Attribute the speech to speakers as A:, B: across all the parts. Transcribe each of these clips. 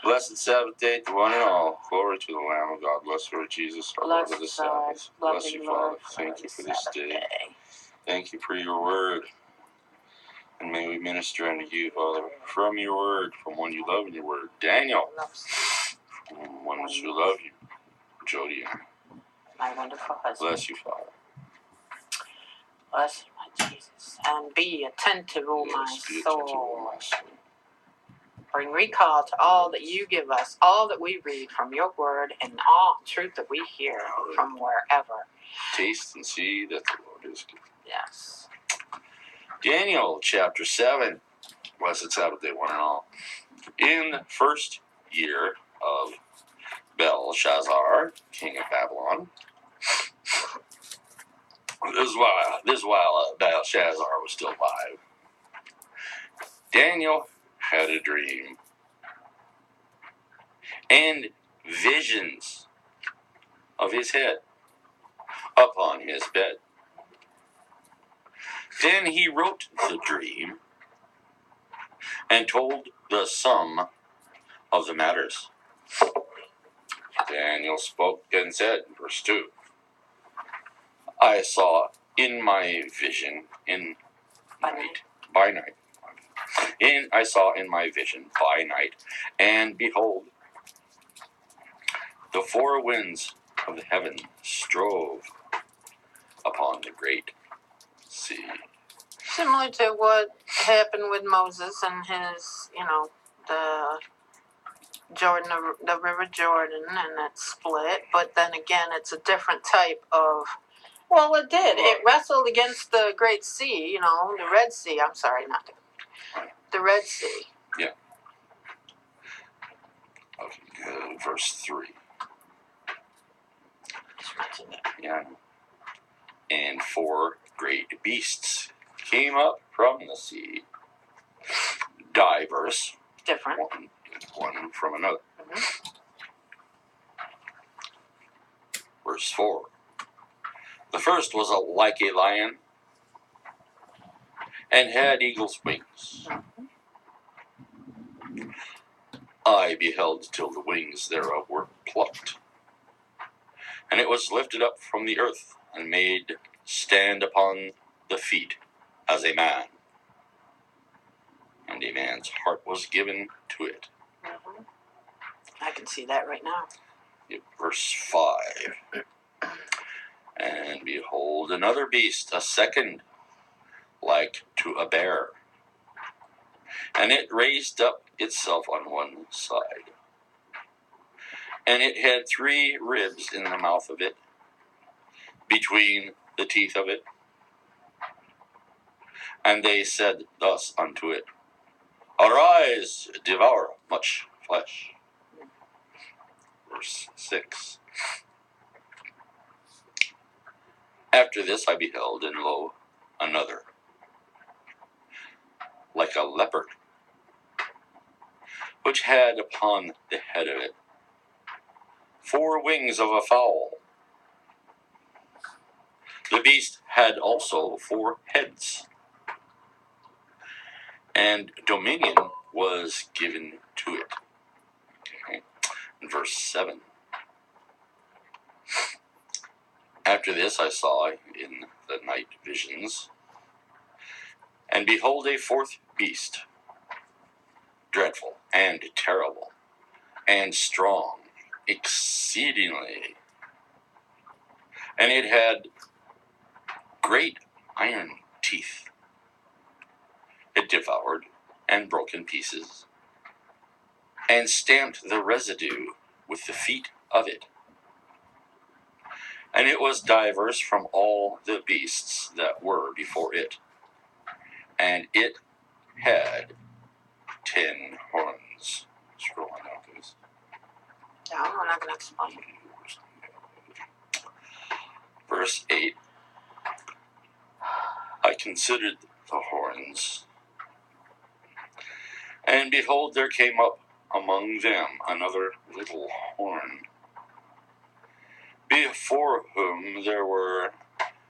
A: Blessed Sabbath day to one and all. Glory to the Lamb of God. Blessed Lord Jesus, our Lord of the Sabbath. Bless you, Father. Thank you for this day. Thank you for your word. And may we minister unto you, Father, from your word, from one you love in your word. Daniel, from one who love you. Jody,
B: my wonderful husband.
A: Bless you, Father.
B: Bless you, my Jesus. And be attentive, O my soul. Bring recall to all that you give us, all that we read from your word, and all truth that we hear from wherever.
A: Taste and see that the Lord is good.
B: Yes.
A: Daniel chapter 7. Blessed Sabbath day, one and all. In the first year of Belshazzar, king of Babylon. This is while Belshazzar was still alive. Daniel had a dream and visions of his head upon his bed. Then he wrote the dream and told the sum of the matters. Daniel spoke and said, verse 2, I saw in my vision by night. I saw in my vision by night, and behold, the four winds of the heaven strove upon the great sea.
B: Similar to what happened with Moses and his, the Jordan, the River Jordan, and it split. But then again, it's a different type of. Well, it did. It wrestled against the Great Sea, the Red Sea. I'm sorry, not the Red Sea.
A: Yeah. Okay, verse 3. Yeah. And four great beasts came up from the sea, diverse.
B: Different.
A: One from another.
B: Mm-hmm.
A: Verse 4. The first was like a lion and had eagle's wings. I beheld till the wings thereof were plucked, and it was lifted up from the earth and made stand upon the feet as a man, and a man's heart was given to it.
B: Mm-hmm. I can see that right now.
A: Verse 5. And behold, another beast, a second, like to a bear. And it raised up itself on one side. And it had 3 ribs in the mouth of it, between the teeth of it. And they said thus unto it, Arise, devour much flesh. Verse 6. After this I beheld, and lo, another, like a leopard, which had upon the head of it 4 wings of a fowl. The beast had also 4 heads, and dominion was given to it. Okay. Verse 7. After this I saw in the night visions, and behold, a 4th beast, dreadful and terrible and strong exceedingly, and it had great iron teeth. It devoured and broke in pieces, and stamped the residue with the feet of it. And it was diverse from all the beasts that were before it, and it had 10 horns. Scroll on down, please.
B: No, we're not going to explain.
A: Verse 8. I considered the horns, and behold, there came up among them another little horn, before whom there were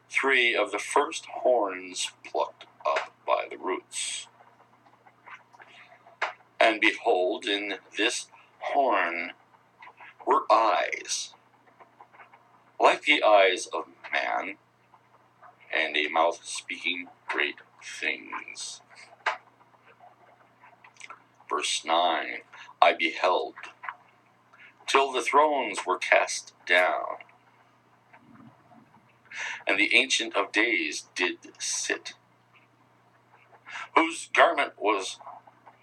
A: 3 of the first horns plucked up by the roots. And behold, in this horn were eyes, like the eyes of man, and a mouth speaking great things. Verse 9, I beheld, till the thrones were cast down, and the Ancient of Days did sit, whose garment was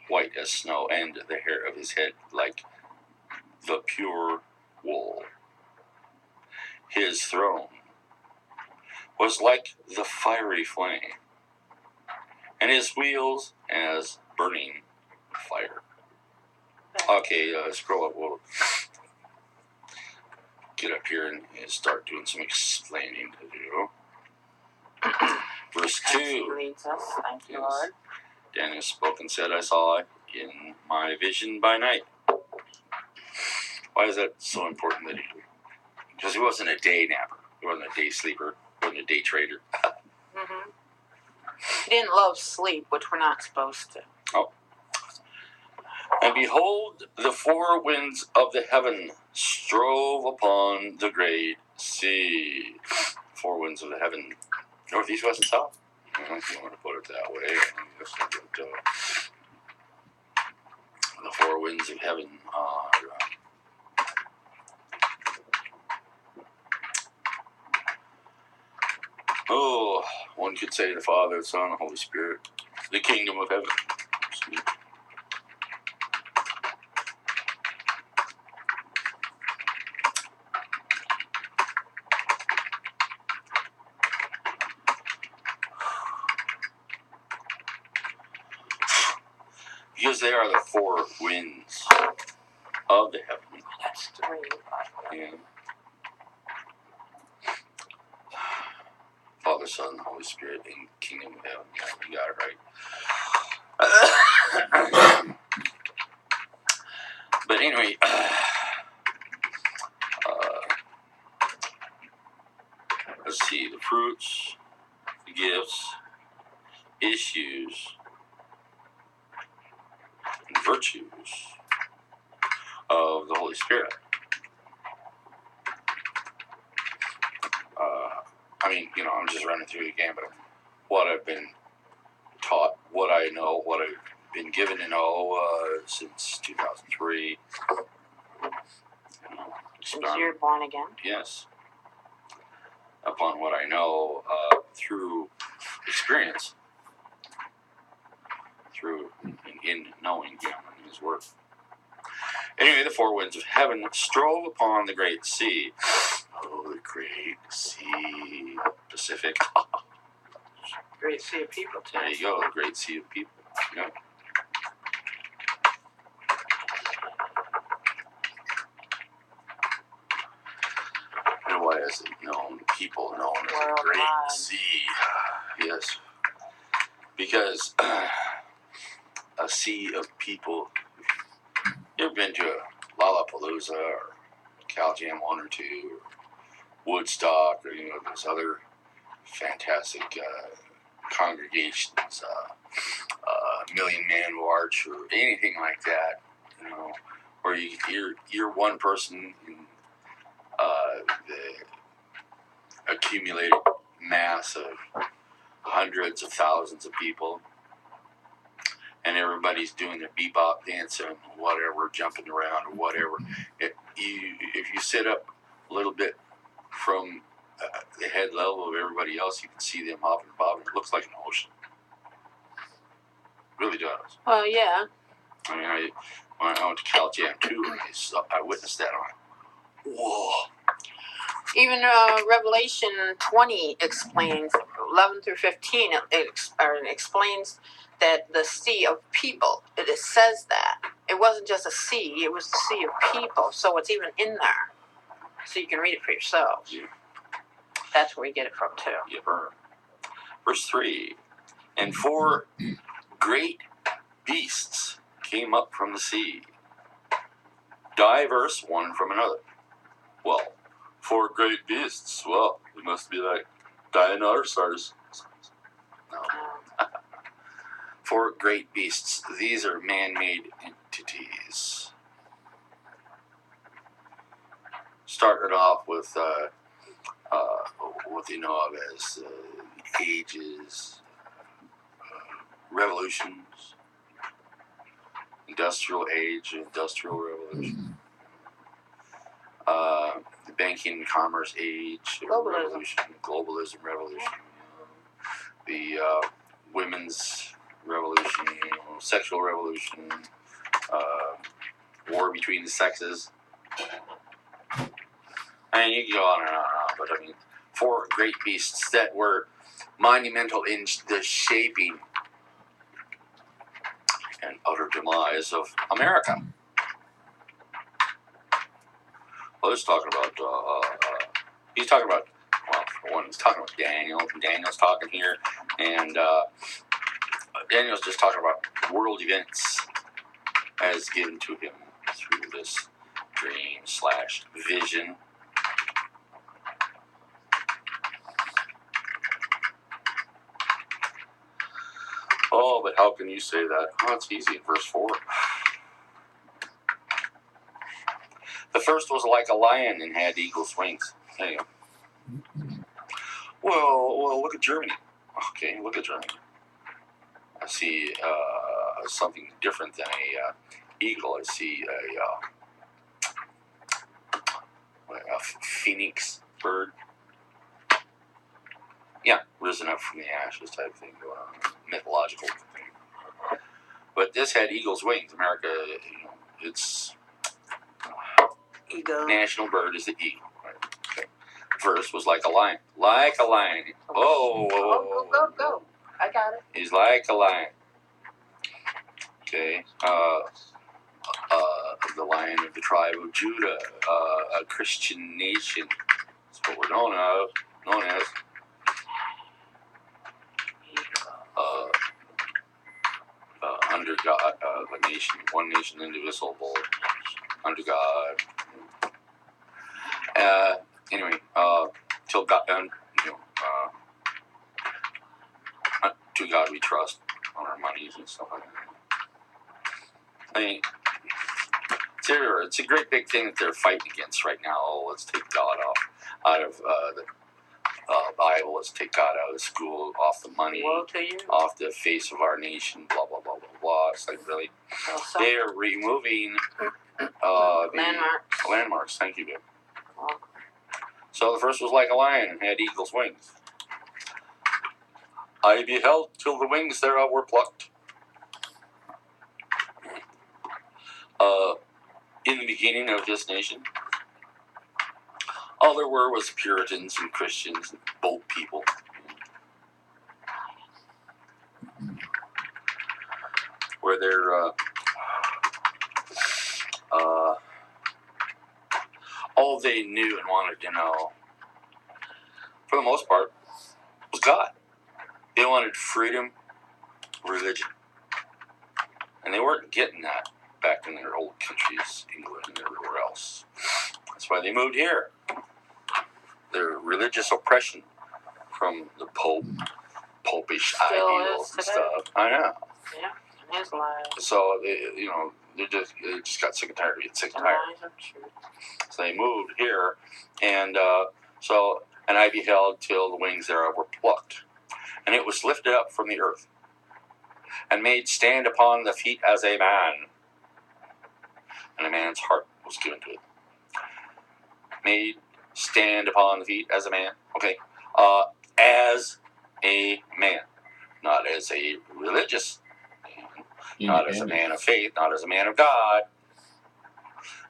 A: white as snow, and the hair of his head like the pure wool. His throne was like the fiery flame, and his wheels as burning fire. Okay, scroll up. We'll get up here and start doing some explaining to do. Verse 2.
B: Leads us. Thank you,
A: Yes.
B: Lord.
A: Daniel spoke and said, I saw in my vision by night. Why is that so important that he did? Because he wasn't a day napper. He wasn't a day sleeper. He wasn't a day trader.
B: Mm-hmm. He didn't love sleep, which we're not supposed to.
A: Oh. And behold, the four winds of the heaven strove upon the great sea. Four winds of the heaven. Northeast, west, and south. If you want to put it that way. The four winds of heaven are... one could say the Father, the Son, the Holy Spirit, the kingdom of heaven. Because they are the four winds of the heaven.
B: That's three.
A: Yeah. Father, Son, Holy Spirit, and kingdom of heaven. Yeah, you got it right. But anyway, let's see. The fruits, the gifts, issues, and virtues of the Holy Spirit. I mean, I'm just running through the gamut of what I've been taught, what I know, what I've been given to know since 2003.
B: Since you're born again?
A: Yes. Upon what I know through experience, through in knowing Him and His Word. Anyway, the four winds of heaven strove upon the great sea. Oh, the great sea, Pacific.
B: Great sea of people, too.
A: There you go, the great sea of people. Yep. And why is it people known as the great sea? Yes. Because a sea of people. You ever been to a Lollapalooza or Cal Jam 1 or 2 or Woodstock or those other fantastic congregations, Million Man March or anything like that, where you're one person in the accumulated mass of hundreds of thousands of people, and everybody's doing their bebop dance and whatever, jumping around or whatever. If you sit up a little bit from the head level of everybody else, you can see them hopping and bobbing. It looks like an ocean. It really does.
B: Well, yeah.
A: I mean, when I went to Cal Jam 2, I witnessed that. I'm like, whoa.
B: Even Revelation 20 explains, 11 through 15, it explains that the sea of people, it says that. It wasn't just a sea, it was the sea of people, so it's even in there. So you can read it for yourselves.
A: Yeah.
B: That's where we get it from, too.
A: Yeah, verse 3, and four great beasts came up from the sea, diverse one from another. Well, four great beasts. Well, it must be like dinosaurs. No. Four great beasts. These are man-made entities. started off with what they know of as ages, revolutions, industrial age, industrial revolution, the banking and commerce age, revolution, globalism revolution, the women's revolution, sexual revolution, war between the sexes. I mean, you can go on and on and on, but I mean, 4 great beasts that were monumental in the shaping and utter demise of America. Well, he's talking about, well, for one, he's talking about Daniel. Daniel's talking here, and Daniel's just talking about world events as given to him through this dream/vision. Oh, but how can you say that? Oh, it's easy in verse 4. The first was like a lion and had eagle's wings. There you go. Well, look at Germany. Okay, look at Germany. I see something different than a eagle. I see a phoenix bird. Yeah, risen up from the ashes type thing going on. Mythological thing. But this had eagle's wings. America, its national bird is the eagle. Right? Okay. Verse was like a lion. Like a lion. Oh.
B: Go. I got it.
A: He's like a lion. Okay. The lion of the tribe of Judah. A Christian nation. That's what we're known as. Under God, a nation, one nation, indivisible, under God. Anyway, till God, to God we trust on our monies and stuff like that. I mean, it's a great big thing that they're fighting against right now. Oh, let's take God out of the Bible. Let's take God out of the school, off the money, off the face of our nation. Blah blah blah blah blah. It's like really, they are removing landmarks. Thank you, babe. So the first was like a lion and had eagle's wings. I beheld till the wings thereof were plucked. In the beginning of this nation, all there were was Puritans and Christians and bold people. Where they're all they knew and wanted to know, for the most part, was God. They wanted freedom, religion. And they weren't getting that back in their old countries, England and everywhere else. That's why they moved here. Their religious oppression from the popish ideals and stuff. I know.
B: Yeah, his life.
A: So they just got sick and tired of it. So they moved here, and and I beheld till the wings thereof were plucked, and it was lifted up from the earth, and made stand upon the feet as a man, and a man's heart was given to it. Made stand upon the feet as a man. Okay, as a man, not as a religious man, not as a man of faith, not as a man of God,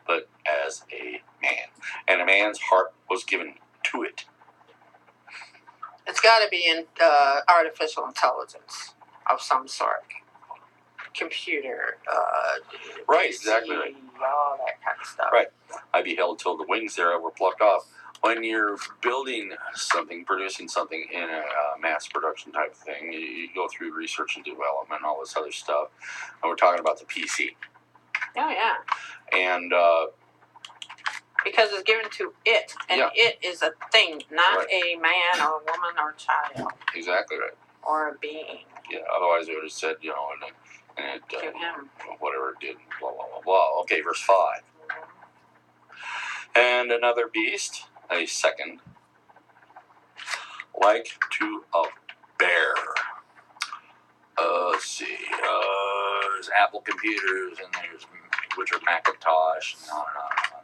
A: but as a man. And a man's heart was given to it.
B: It's got to be in artificial intelligence of some sort. Computer.
A: Right, exactly right.
B: All that kind of stuff.
A: Right. I beheld till the wings thereof were plucked off. When you're building something, producing something in a mass production type of thing, you go through research and development and all this other stuff. And we're talking about the PC.
B: Oh, yeah.
A: And
B: because it's given to it, and it is a thing, not a man or a woman or a child.
A: Exactly right.
B: Or a being.
A: Yeah, otherwise it would have said, and it, whatever it did, blah, blah, blah, blah. Okay, verse 5. And another beast, a second, like to a bear. Let's see. There's Apple computers, and there's which are Macintosh, and on and on and on.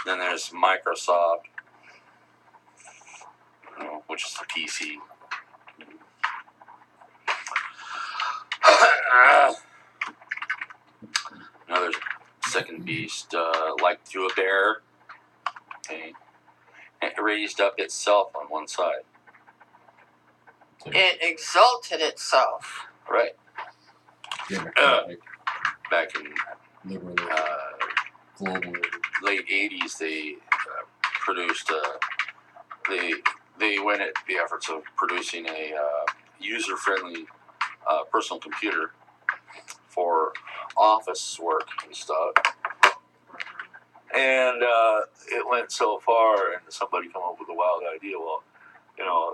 A: Then there's Microsoft, which is the PC. Another second beast, like to a bear. Okay. It raised up itself on one side.
B: It exalted itself.
A: Right.
C: Democratic,
A: Back in
C: liberal, global.
A: late 80s, they produced they went at the efforts of producing a user-friendly personal computer for office work and stuff. And it went so far, and somebody come up with a wild idea. Well,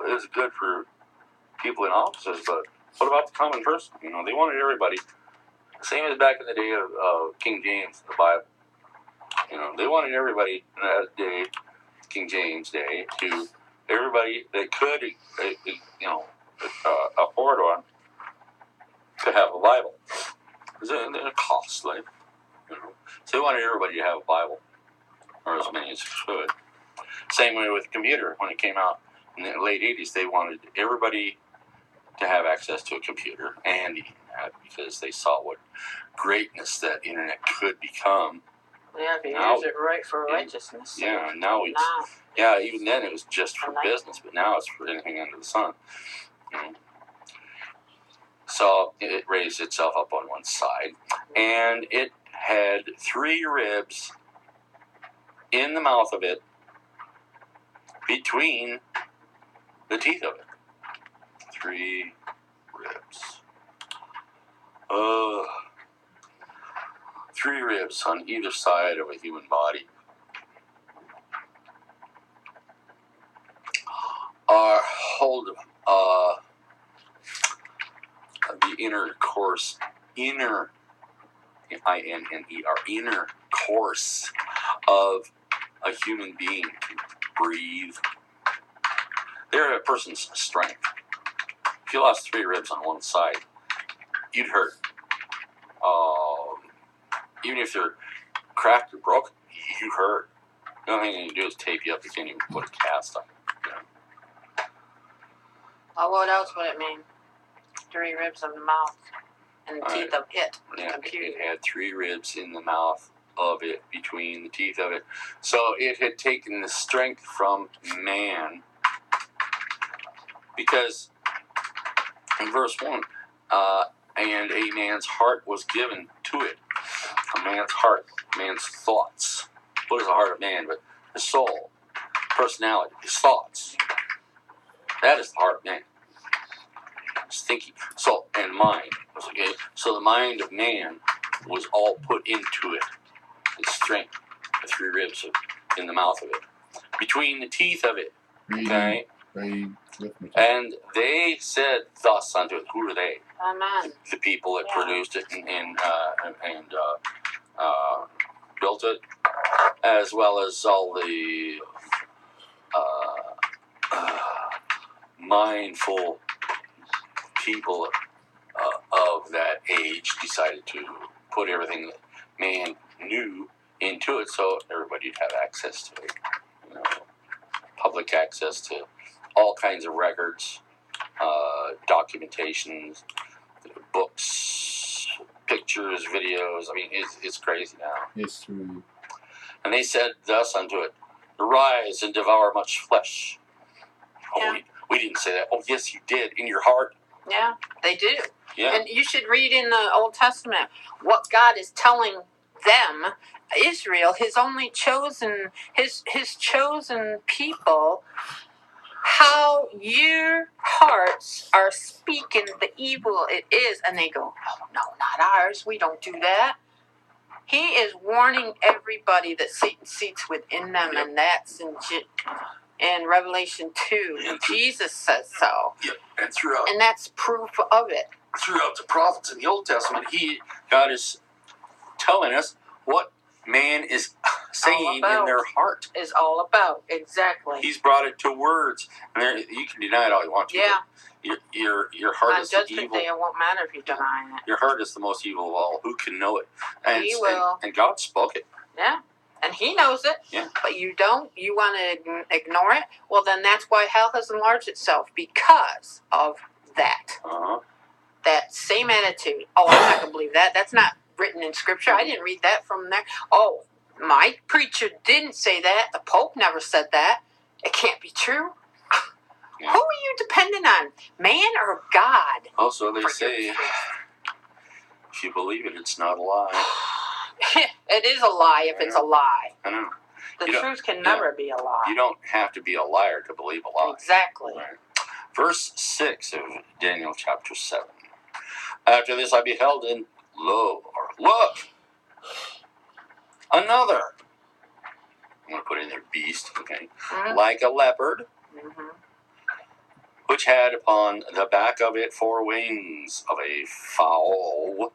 A: it's good for people in offices, but what about the common person? They wanted everybody. Same as back in the day of King James, the Bible. They wanted everybody in that day, King James Day, to everybody that could, afford one, to have a Bible. Because it costly. So they wanted everybody to have a Bible, or as many as could. Same way with the computer. When it came out in the late 80s, they wanted everybody to have access to a computer and the internet, because they saw what greatness that internet could become.
B: Yeah, if you use it right for righteousness.
A: Yeah, now it's even then it was just for business, but now it's for anything under the sun. So it raised itself up on one side, and it had 3 ribs in the mouth of it, between the teeth of it. 3 ribs. 3 ribs on either side of a human body are hold the inner course, inner course of a human being to breathe. They're a person's strength. If you lost 3 ribs on one side, you'd hurt. Even if they're cracked or broken, you hurt. The only thing you can do is tape you up. You can't even put a cast on.
B: Well, what else would it mean? 3 ribs in the mouth and the teeth of it.
A: Yeah, it had 3 ribs in the mouth of it, between the teeth of it. So it had taken the strength from man. Because in verse 1, and a man's heart was given to it. A man's heart, man's thoughts. What is the heart of man? But his soul, personality, his thoughts. That is the heart of man. His thinking, soul, and mind. Okay? So the mind of man was all put into it. Its strength, the 3 ribs in the mouth of it. Between the teeth of it. Okay? And they said thus unto it. Who are they?
B: Amen.
A: The people that produced it and built it, as well as all the mindful people of that age decided to put everything that man knew into it, so everybody'd have access to it. Public access to all kinds of records, documentations, books, pictures, videos. I mean, it's crazy now.
C: History.
A: And they said thus unto it, arise and devour much flesh.
B: Yeah.
A: We didn't say that. Oh, yes, you did. In your heart.
B: Yeah, they do.
A: Yeah.
B: And you should read in the Old Testament what God is telling them, Israel, his only chosen, his chosen people, how your hearts are speaking the evil it is. And they go, oh, no, not ours. We don't do that. He is warning everybody that Satan seats within them, yep. And that's in Revelation 2. And Jesus says so.
A: Yep. And throughout.
B: And that's proof of it.
A: Throughout the prophets in the Old Testament, God is telling us what man is saying
B: about.
A: in their heart.
B: Is all about. Exactly.
A: He's brought it to words. And there, you can deny it all you want to.
B: Yeah.
A: but Your heart
B: On
A: is the
B: Judgment
A: evil.
B: Day, it won't matter if you deny it.
A: Your heart is the most evil of all. Who can know it? And,
B: He will.
A: And God spoke it.
B: Yeah. And he knows it.
A: Yeah.
B: But you don't. You want to ignore it. Well, then that's why hell has enlarged itself, because of that.
A: Uh-huh.
B: That same attitude. Oh, I'm not going to believe that. That's not written in Scripture. I didn't read that from there. Oh, my preacher didn't say that. The Pope never said that. It can't be true.
A: Yeah.
B: Who are you dependent on? Man or God?
A: Also, they
B: for
A: say,
B: your
A: if you believe it, it's not a lie.
B: it is a lie if it's a lie.
A: I know.
B: The
A: You don't-
B: truth can never be a lie.
A: You don't have to be a liar to believe a lie.
B: Exactly.
A: Right. Verse 6 of Daniel chapter 7. After this I beheld, and lo, or look, another. I'm going to put in there beast, okay?
B: Mm-hmm.
A: Like a leopard,
B: Mm-hmm.
A: which had upon the back of it 4 wings of a fowl.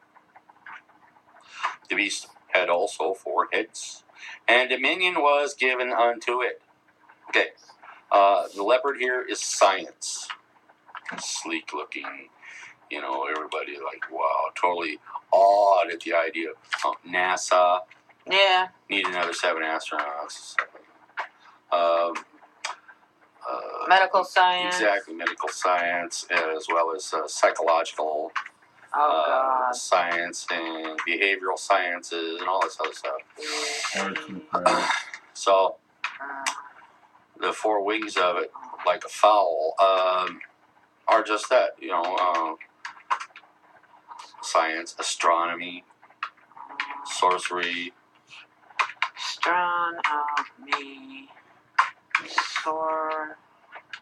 A: The beast had also 4 heads, and dominion was given unto it. Okay, the leopard here is science. Sleek looking, everybody like, wow, totally awed at the idea of NASA.
B: Yeah.
A: Need another 7 astronauts.
B: Medical science.
A: Exactly, medical science, as well as psychological science and behavioral sciences and all this other stuff.
C: Arts and crafts.
A: So, the 4 wings of it, like a fowl, are just that, science, astronomy, sorcery.
B: Astronomy.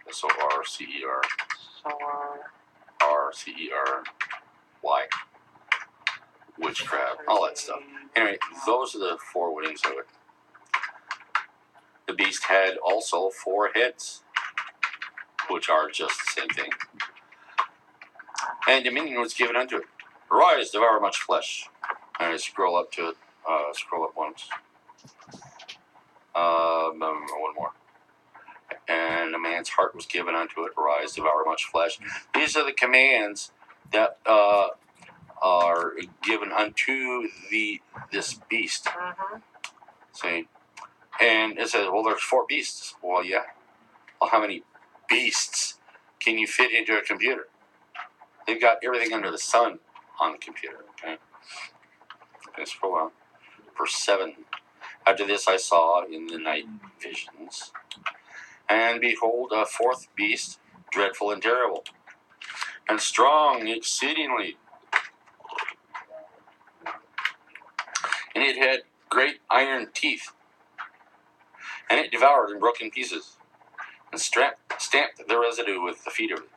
A: S-O-R-C-E-R.
B: Sor.
A: R-C-E-R-Y. Witchcraft, all that stuff. Anyway, those are the 4 wings of it. The beast had also 4 heads, which are just the same thing. And dominion was given unto it. Arise, devour much flesh. And I scroll up to it. Scroll up once. One more. And a man's heart was given unto it. Arise, devour much flesh. These are the commands that are given unto this beast.
B: Mm-hmm.
A: See? And it says, well, there's 4 beasts. Well, yeah. Well, how many beasts can you fit into a computer? They've got everything under the sun on the computer. Okay. Scroll on. Verse 7. After this I saw in the night visions, and behold, a 4th beast, dreadful and terrible, and strong exceedingly. And it had great iron teeth, and it devoured and broke in pieces, and stamped the residue with the feet of it.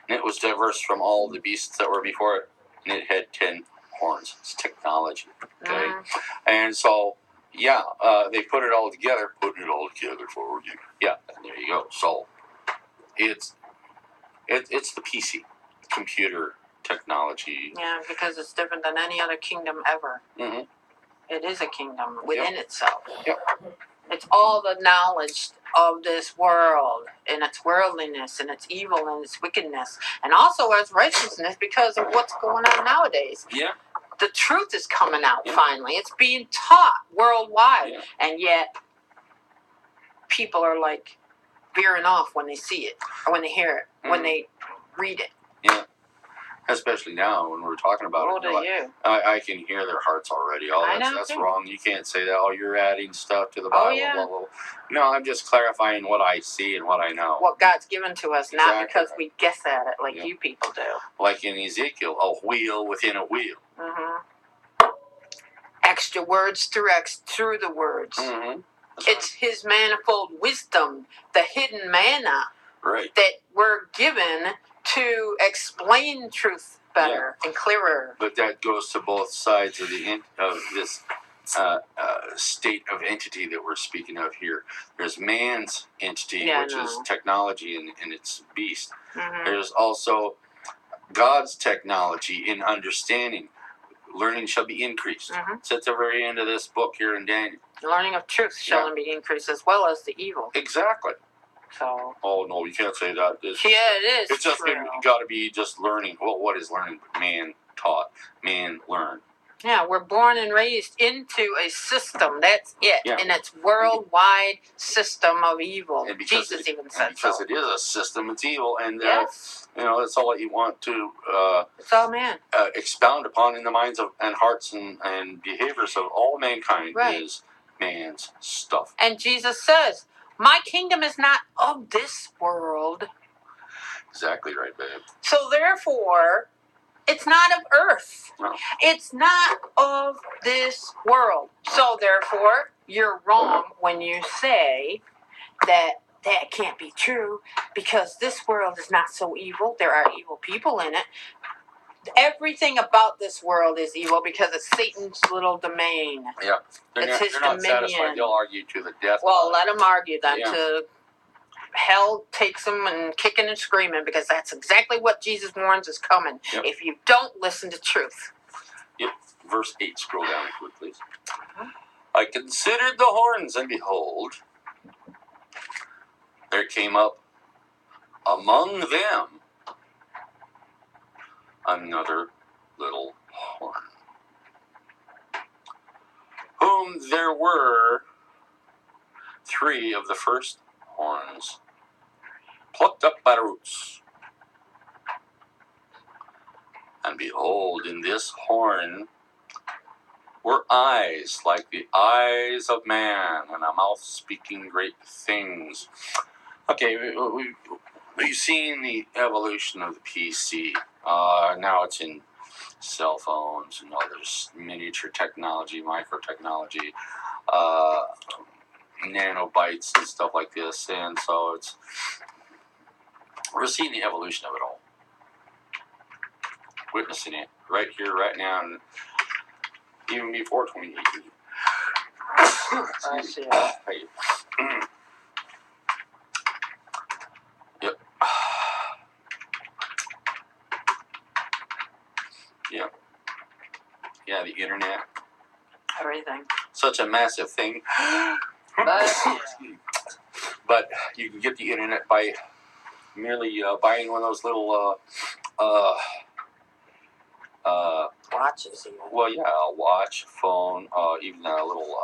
A: And it was diverse from all the beasts that were before it, and it had 10 horns. It's technology, okay? And so, yeah, they put it all together, putting it all together for you. Yeah, and there you go. So, it's the PC, computer technology.
B: Yeah, because it's different than any other kingdom ever.
A: Mm-hmm.
B: It is a kingdom within itself.
A: Yep.
B: It's all the knowledge of this world and its worldliness and its evil and its wickedness, and also its righteousness because of what's going on nowadays.
A: Yeah.
B: The truth is coming out finally. It's being taught worldwide, and yet people are like veering off when they see it or when they hear it, when they read it.
A: Yeah. Especially now when we're talking about
B: Woe
A: it.
B: to you.
A: I can hear their hearts already. Oh,
B: I
A: that's,
B: know
A: that's
B: too.
A: wrong. You can't say that. Oh, you're adding stuff to the Bible.
B: yeah.
A: Blah, blah, blah. No, I'm just clarifying what I see and what I know.
B: What God's given to us, not
A: Exactly.
B: because we guess at it like you people do.
A: Like in Ezekiel, a wheel within a wheel.
B: Mm-hmm. Extra words through the words.
A: Mm-hmm.
B: It's His manifold wisdom, the hidden manna
A: Right.
B: that we're given to explain truth better and clearer.
A: But that goes to both sides of this state of entity that we're speaking of here. There's man's entity, which is technology and its beast.
B: Mm-hmm.
A: There's also God's technology in understanding, learning shall be increased.
B: Mhm.
A: It's at the very end of this book here in Daniel.
B: Learning of truth shall be increased as well as the evil.
A: Exactly.
B: So.
A: Oh no, you can't say that.
B: Yeah, it is.
A: It's just
B: true.
A: got to be just learning. Well, what is learning? Man taught, man learned.
B: Yeah, we're born and raised into a system. That's it.
A: Yeah.
B: And it's worldwide system of evil.
A: And because
B: Jesus even said
A: because
B: so.
A: it is a system, it's evil, and
B: Yes.
A: that's all that you want to
B: It's all man.
A: expound upon in the minds of and hearts and behaviors of all mankind
B: Right.
A: is man's stuff.
B: And Jesus says, "My kingdom is not of this world."
A: Exactly right, babe.
B: So therefore, it's not of earth.
A: No.
B: It's not of this world. So therefore, you're wrong when you say that can't be true because this world is not so evil. There are evil people in it. Everything about this world is evil because it's Satan's little domain.
A: Yeah.
B: It's his
A: they're not
B: dominion.
A: satisfied. They'll argue to the death.
B: Well, let them argue then
A: Yeah.
B: to hell takes them and kicking and screaming because that's exactly what Jesus warns is coming.
A: Yep.
B: If you don't listen to truth.
A: Verse 8, scroll down quick, please. I considered the horns, and behold, there came up among them another little horn, whom there were 3 of the first horns plucked up by the roots. And behold, in this horn were eyes like the eyes of man, and a mouth speaking great things. Okay, we've seen the evolution of the PC. Now it's in cell phones and others, miniature technology, micro technology, nanobytes and stuff like this. And so we're seeing the evolution of it all. Witnessing it right here, right now, and even before 2018.
B: Excuse me.
A: Yep. Yep. Yeah, the internet.
B: Everything.
A: Such a massive thing. But you can get the internet by merely buying one of those little
B: Watches even.
A: well, yeah, a watch, phone, even a little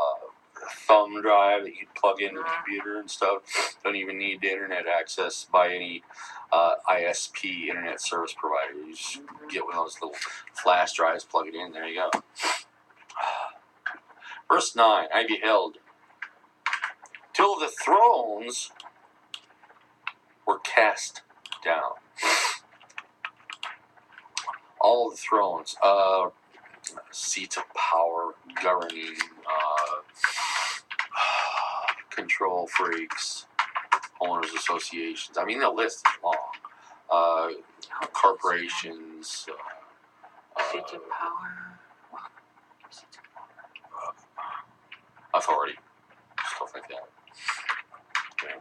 A: thumb drive that you plug in the computer and stuff. Don't even need the internet access by any ISP, internet service provider. You just get one of those little flash drives, plug it in, there you go. Verse 9, I beheld till the thrones were cast down. All the thrones, seats of power, governing, control freaks, owners associations. I mean, the list is long. Corporations,
B: Seats of power.
A: authority, stuff like that. Yeah.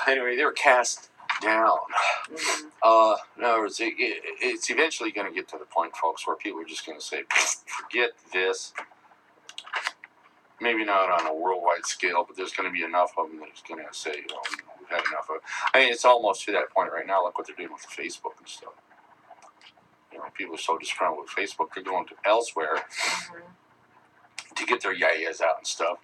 A: Anyway, they were cast down. In other words, it's eventually going to get to the point, folks, where people are just going to say, forget this. Maybe not on a worldwide scale, but there's going to be enough of them that's going to say, we've had enough of it. I mean, it's almost to that point right now. Look what they're doing with Facebook and stuff. People are so disgruntled with Facebook, they're going to elsewhere to get their yayas out and stuff.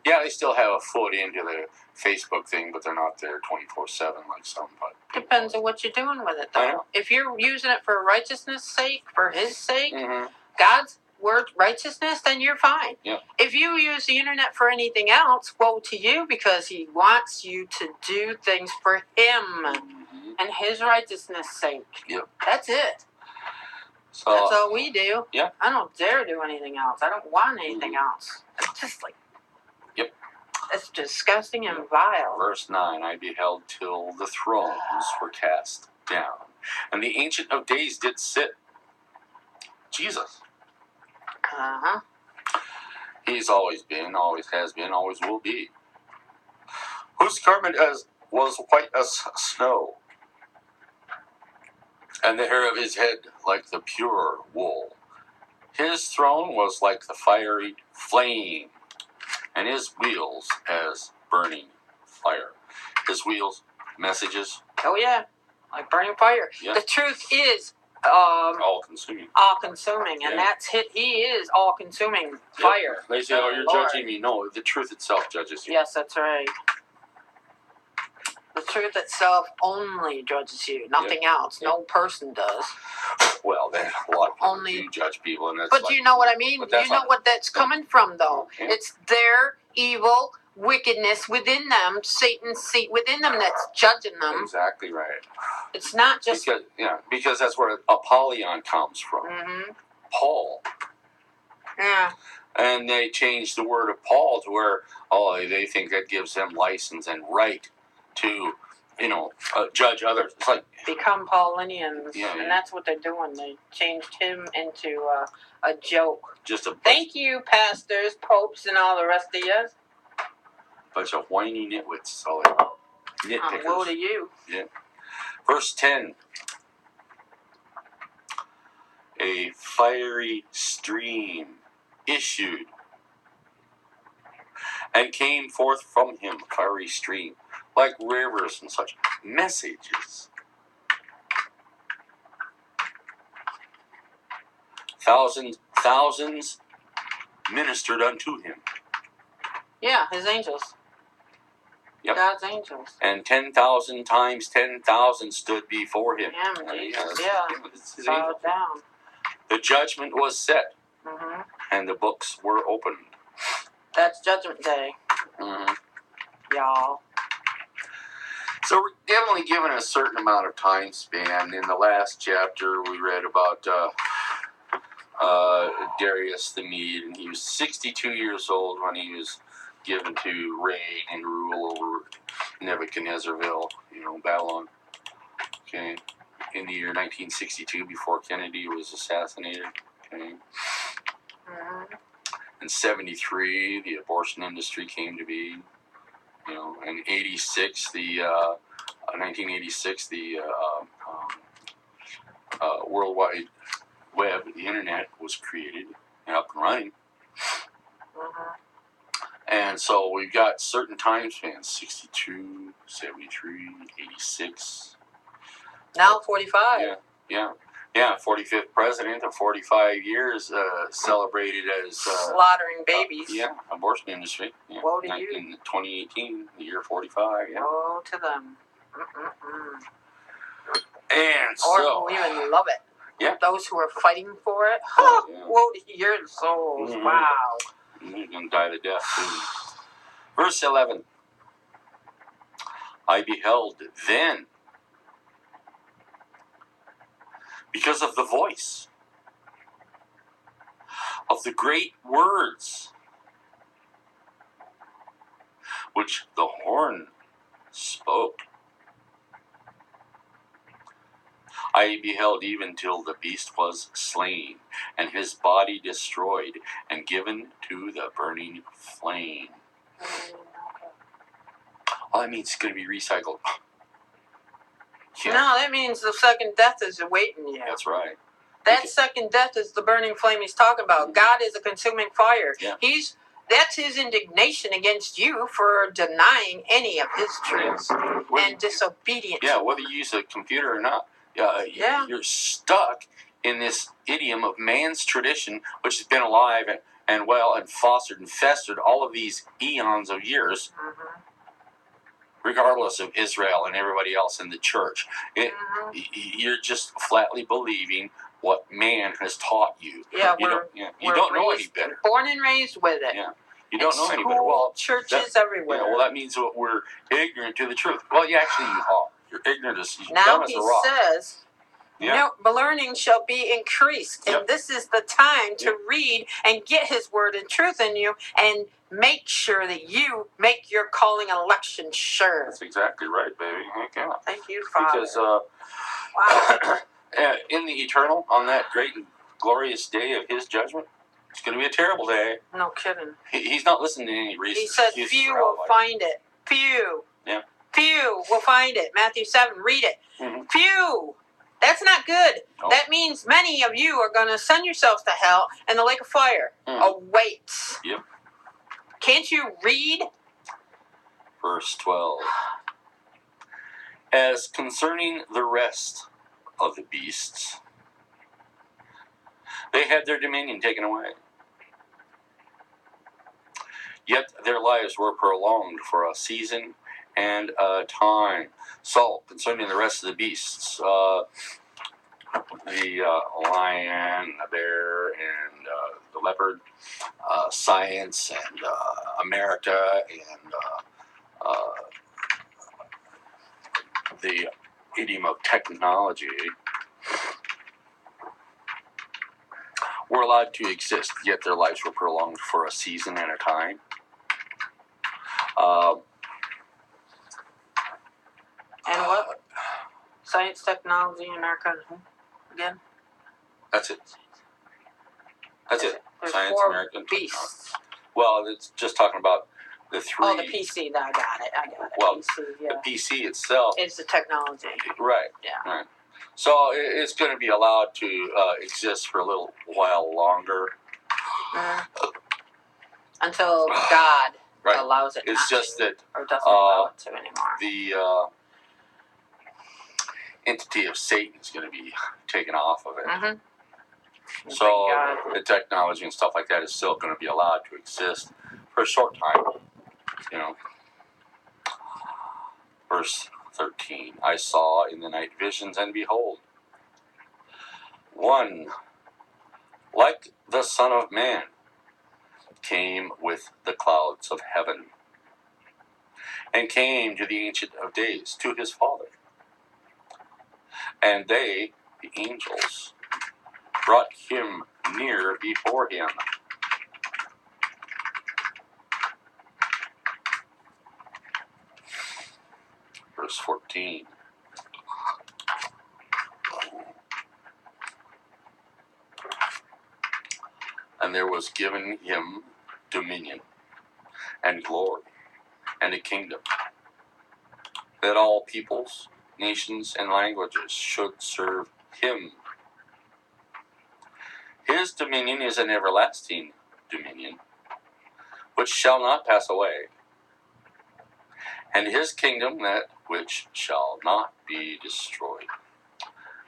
A: Yeah, they still have a foot into the Facebook thing, but they're not there 24/7 like some. But
B: Depends on what you're doing with it, though.
A: I know.
B: If you're using it for righteousness' sake, for His sake,
A: Mm-hmm.
B: God's word righteousness, then you're fine.
A: Yeah.
B: If you use the internet for anything else, woe to you, because He wants you to do things for Him and His righteousness' sake.
A: Yep.
B: That's it.
A: So
B: That's all we do.
A: Yeah.
B: I don't dare do anything else. I don't want anything else. It's just like.
A: Yep.
B: It's disgusting and vile.
A: Verse 9, I beheld till the thrones were cast down, and the Ancient of Days did sit. Jesus.
B: Uh-huh.
A: He's always been, always has been, always will be. Whose garment was white as snow, and the hair of his head like the pure wool. His throne was like the fiery flame, and his wheels as burning fire. His wheels, messages,
B: Oh yeah, like burning fire.
A: Yeah.
B: The truth is,
A: all consuming.
B: all consuming, and
A: Yeah.
B: that's it. He is all consuming fire.
A: They say, "Oh, you're
B: Lord.
A: judging me." No, the truth itself judges you.
B: Yes, that's right. The truth itself only judges you, nothing else. No person does.
A: Well, then a lot of people
B: Only-
A: do judge people, and that's.
B: But
A: like,
B: you know what I mean?
A: But that's
B: You know
A: not-
B: what that's coming from, though.
A: Yeah.
B: It's their evil wickedness within them, Satan's seat within them that's judging them.
A: Exactly right.
B: It's not just.
A: Because that's where Apollyon comes from.
B: Mm-hmm.
A: Paul.
B: Yeah.
A: And they changed the word of Paul to where they think that gives them license and right to, judge others. It's like,
B: Become Paulinians.
A: Yeah, yeah.
B: And that's what they're doing. They changed him into a joke.
A: just a
B: Thank you, pastors, popes, and all the rest of you.
A: bunch of whiny nitwits. So like, nitpickers.
B: Woe to you.
A: Verse 10. A fiery stream issued and came forth from him, fiery stream, like rivers and such. Messages. Thousands ministered unto him,
B: Yeah, his angels.
A: Yep.
B: God's angels.
A: and 10,000 times 10,000 stood before him.
B: Him, Jesus.
A: that's-
B: Yeah.
A: it's his
B: Bow
A: angel.
B: down.
A: The judgment was set,
B: Mm-hmm.
A: and the books were opened.
B: That's Judgment Day, y'all.
A: So we're definitely given a certain amount of time span. In the last chapter, we read about Darius the Mede, and he was 62 years old when he was given to reign and rule over Nebuchadnezzarville, Babylon. Okay, in the year 1962, before Kennedy was assassinated. Okay,
B: Mm-hmm.
A: in 73, the abortion industry came to be. In 86, 1986, the World Wide Web, the internet, was created and up and running.
B: Mm-hmm.
A: And so we've got certain time spans: 62, 73, 86.
B: Now 45.
A: Yeah. 45th president of 45 years celebrated as
B: Slaughtering babies.
A: abortion industry. Yeah.
B: Woe to you.
A: In 2018, the year 45. Yeah.
B: Woe to them. Mm-mm-mm.
A: And
B: Or
A: so,
B: who even love it.
A: Yeah.
B: Those who are fighting for it.
A: Oh, yeah.
B: Woe to your souls.
A: Mhm.
B: Wow.
A: you're going to die the death soon. Verse 11. I beheld then, because of the voice of the great words which the horn spoke. I beheld even till the beast was slain, and his body destroyed, and given to the burning flame. Oh, that means it's going to be recycled. Yeah,
B: No, that means the second death is awaiting you.
A: that's right.
B: That second death is the burning flame he's talking about. God is a consuming fire.
A: Yeah.
B: That's his indignation against you for denying any of his truths and disobedience.
A: Yeah, whether you use a computer or not,
B: Yeah.
A: you're stuck in this idiom of man's tradition, which has been alive and well and fostered and festered all of these eons of years,
B: Mhm.
A: regardless of Israel and everybody else in the church.
B: Mhm.
A: You're just flatly believing what man has taught you.
B: Yeah,
A: you
B: we're
A: don't know any
B: raised-
A: better.
B: Born and raised with it.
A: Yeah. You don't know any
B: School,
A: better. Well,
B: churches everywhere.
A: that means that we're ignorant to the truth. Well, you are. You're ignorant as dumb
B: Now
A: as
B: he
A: a rock.
B: says,
A: Yeah.
B: no, learning shall be increased. And
A: Yep.
B: this is the time to read and get his word and truth in you and make sure that you make your calling and election sure.
A: That's exactly right, baby. Heck yeah.
B: Thank you, Father.
A: Because
B: Wow.
A: in the eternal, on that great and glorious day of his judgment, it's going to be a terrible day.
B: No kidding.
A: He's not listening to any reason.
B: He said, few will find it. Few.
A: Yeah.
B: Few will find it. Matthew 7, read it.
A: Mhm.
B: Few. That's not good.
A: Nope.
B: That means many of you are going to send yourselves to hell, and the lake of fire awaits.
A: Yep.
B: Can't you read?
A: Verse 12. As concerning the rest of the beasts, they had their dominion taken away. Yet their lives were prolonged for a season and a time. So, concerning the rest of the beasts, the lion, the bear, and the leopard, science, and America, and the idiom of technology were allowed to exist, yet their lives were prolonged for a season and a time.
B: And what? Science, technology, America, and who? Again?
A: That's it. That's it.
B: There's
A: Science,
B: 4
A: American
B: beasts.
A: Well, it's just talking about the 3.
B: Oh, the PC. I got it.
A: Well,
B: PC, yeah.
A: The PC itself.
B: It's the technology.
A: Right.
B: Yeah.
A: Right. So it's going to be allowed to exist for a little while longer.
B: Until God
A: Right.
B: allows it.
A: It's
B: not
A: just
B: to,
A: that
B: or doesn't allow it to anymore.
A: the entity of Satan is going to be taken off of it. So the technology and stuff like that is still going to be allowed to exist for a short time. You know. Verse 13. I saw in the night visions, and behold, one like the Son of Man came with the clouds of heaven, and came to the Ancient of Days, to his Father. And they, the angels, brought him near before him. Verse 14. And there was given him dominion and glory and a kingdom, that all peoples, nations, and languages should serve him. His dominion is an everlasting dominion, which shall not pass away, and his kingdom that which shall not be destroyed.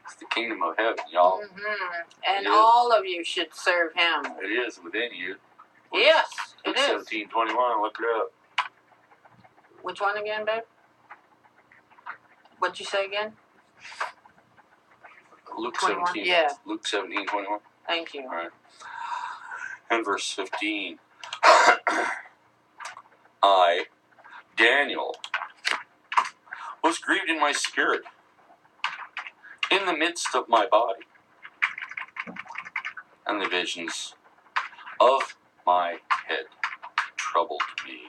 A: It's the kingdom of heaven, y'all.
B: And all of you should serve him.
A: It is within you.
B: Yes,
A: Luke
B: it is.
A: 17:21, look it up.
B: Which one again, babe? What'd you say again?
A: Luke
B: 21,
A: 17.
B: yeah.
A: Luke 17:21.
B: Thank you.
A: All right. And verse 15. I, Daniel, was grieved in my spirit, in the midst of my body, and the visions of my head troubled me.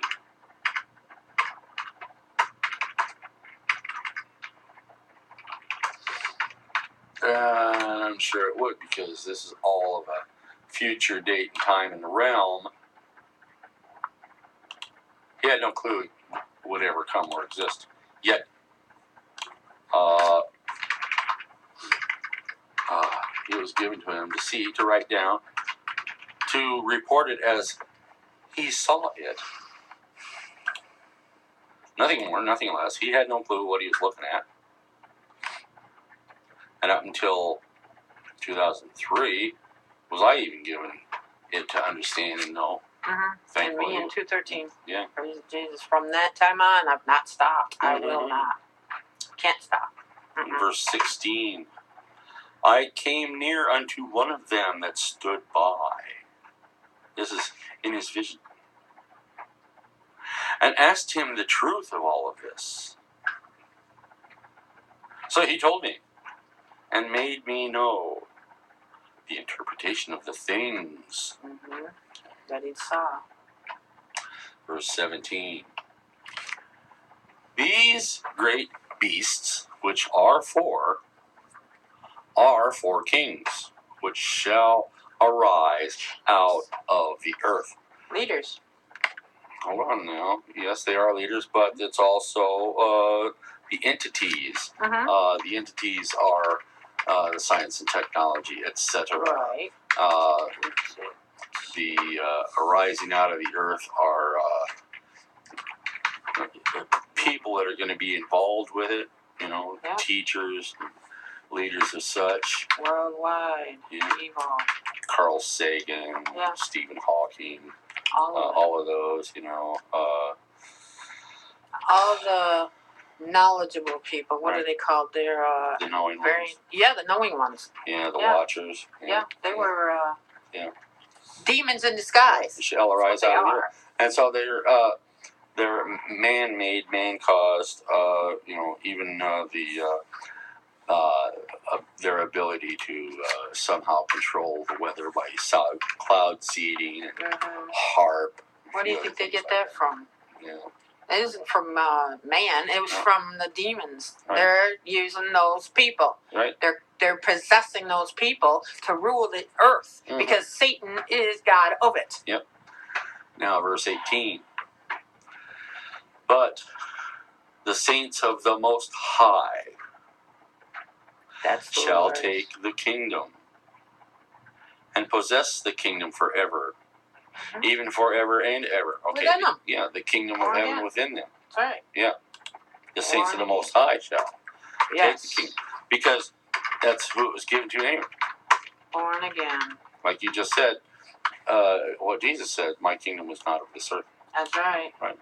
A: I'm sure it would, because this is all of a future date and time and realm. He had no clue it would ever come or exist. Yet, it was given to him to see, to write down, to report it as he saw it. Nothing more, nothing less. He had no clue what he was looking at. And up until 2003, was I even given it to understand and know.
B: And me in 2:13.
A: Yeah.
B: Praise Jesus. From that time on, I've not stopped. I will not. Can't stop.
A: Verse 16. I came near unto one of them that stood by. This is in his vision. And asked him the truth of all of this. So he told me, and made me know the interpretation of the things.
B: That he saw.
A: Verse 17. These great beasts, which are four kings, which shall arise out of the earth.
B: Leaders.
A: Hold on now. Yes, they are leaders, but it's also the entities. The entities are the science and technology, etc.
B: Right.
A: The arising out of the earth are people that are going to be involved with it, you know,
B: Yeah.
A: teachers, leaders of such.
B: Worldwide.
A: Yeah.
B: Evil.
A: Carl Sagan,
B: Yeah.
A: Stephen Hawking,
B: All of it.
A: all of those, you know.
B: All the knowledgeable people. What are they called? They're
A: The knowing
B: very
A: ones.
B: the knowing ones.
A: Yeah, the
B: Yeah.
A: watchers.
B: Yeah, they were
A: Yeah.
B: demons in disguise.
A: Shall
B: That's
A: arise
B: what they
A: out of the
B: are.
A: earth. And so they're man-made, man-caused. You know, even their ability to somehow control the weather by cloud seeding and
B: Mhm.
A: HARP.
B: Where do you think they get that from?
A: Yeah.
B: It isn't from man. It was
A: No.
B: from the demons.
A: Right.
B: They're using those people.
A: Right.
B: They're possessing those people to rule the earth
A: Mhm.
B: because Satan is God of it.
A: Now, verse 18. But the saints of the Most High
B: That's the
A: shall
B: Lord.
A: take the kingdom and possess the kingdom forever,
B: Mhm.
A: even forever and ever. Okay.
B: Within them.
A: Yeah, the kingdom of
B: Oh,
A: heaven
B: yeah.
A: within them.
B: That's right.
A: The saints of the
B: Born
A: Most High shall
B: Yes.
A: take the kingdom. Because that's who it was given to anyway.
B: Born again.
A: Like you just said, what Jesus said, my kingdom is not of this earth.
B: That's right.
A: Right.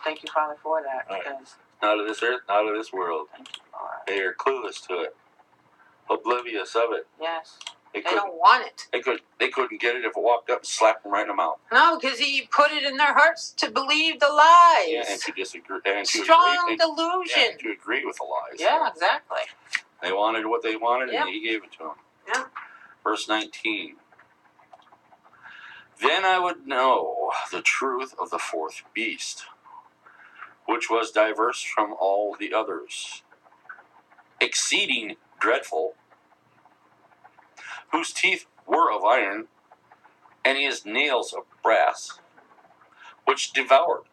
B: Thank you, Father, for that.
A: Right.
B: Because
A: Not of this earth, not of this world.
B: thank you, Lord.
A: They are clueless to it, oblivious of it.
B: Yes.
A: They
B: They
A: couldn't,
B: don't want it.
A: they couldn't get it if it walked up and slapped them right in the mouth.
B: No, because he put it in their hearts to believe the lies.
A: Yeah, and to disagree, and to
B: Strong
A: agree,
B: delusion.
A: and to agree with the lies.
B: Yeah, exactly.
A: They wanted what they wanted,
B: Yeah.
A: and he gave it to them.
B: Yeah.
A: Verse 19. Then I would know the truth of the fourth beast, which was diverse from all the others, exceeding dreadful, whose teeth were of iron, and his nails of brass, which devoured,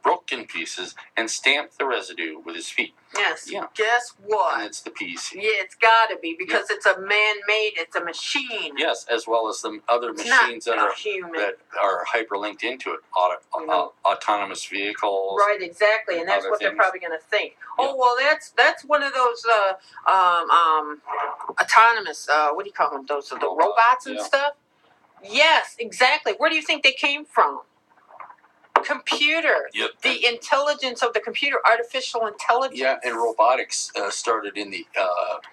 A: broke in pieces, and stamped the residue with his feet.
B: Yes.
A: Yeah.
B: Guess
A: And
B: what?
A: it's the piece.
B: Yeah, it's got to be because it's a man-made. It's a machine.
A: Yes, as well as the other
B: It's
A: machines
B: not
A: that
B: a human.
A: are hyperlinked into it. Autonomous vehicles.
B: Right, exactly, and that's
A: other
B: what they're
A: things.
B: probably going to think.
A: Yeah.
B: Oh well, that's one of those autonomous. What do you call them? Those the robots and
A: Yeah.
B: stuff. Yes, exactly. Where do you think they came from? Computer.
A: Yep.
B: The intelligence of the computer, artificial intelligence.
A: Yeah, and robotics started in the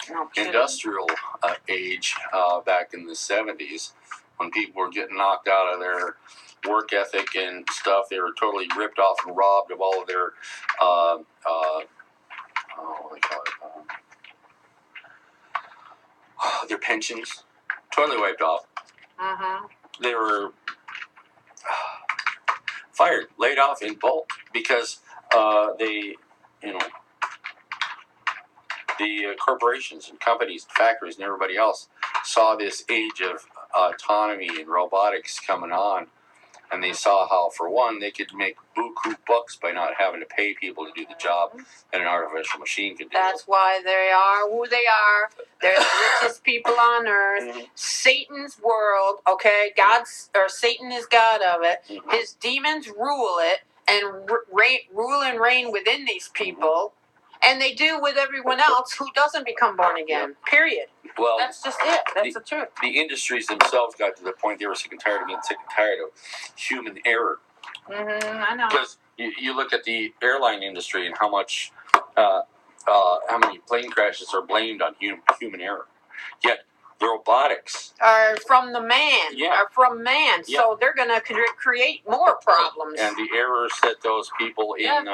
B: No kidding.
A: industrial age back in the 70s when people were getting knocked out of their work ethic and stuff. They were totally ripped off and robbed of all of their what do they call it? Their pensions. Totally wiped off.
B: Mm-hmm.
A: They were fired, laid off in bulk because they, you know, the corporations and companies, and factories, and everybody else saw this age of autonomy and robotics coming on, and they saw how, for one, they could make buku bucks by not having to pay people to do the job that an artificial machine could do.
B: That's why they are who they are. They're the richest people on earth.
A: Mhm.
B: Satan's world, okay? Satan is God of it.
A: Mhm.
B: His demons rule it and rule and reign within these people. And they do with everyone else who doesn't become born again. Period.
A: Well,
B: That's just it. That's the truth.
A: the industries themselves got to the point they were sick and tired of being sick and tired of human error.
B: I know.
A: Because you look at the airline industry and how many plane crashes are blamed on human error. Yet the robotics,
B: Are from the man.
A: Yeah.
B: Are from man.
A: Yeah.
B: So they're going to create more problems.
A: and the errors that those people in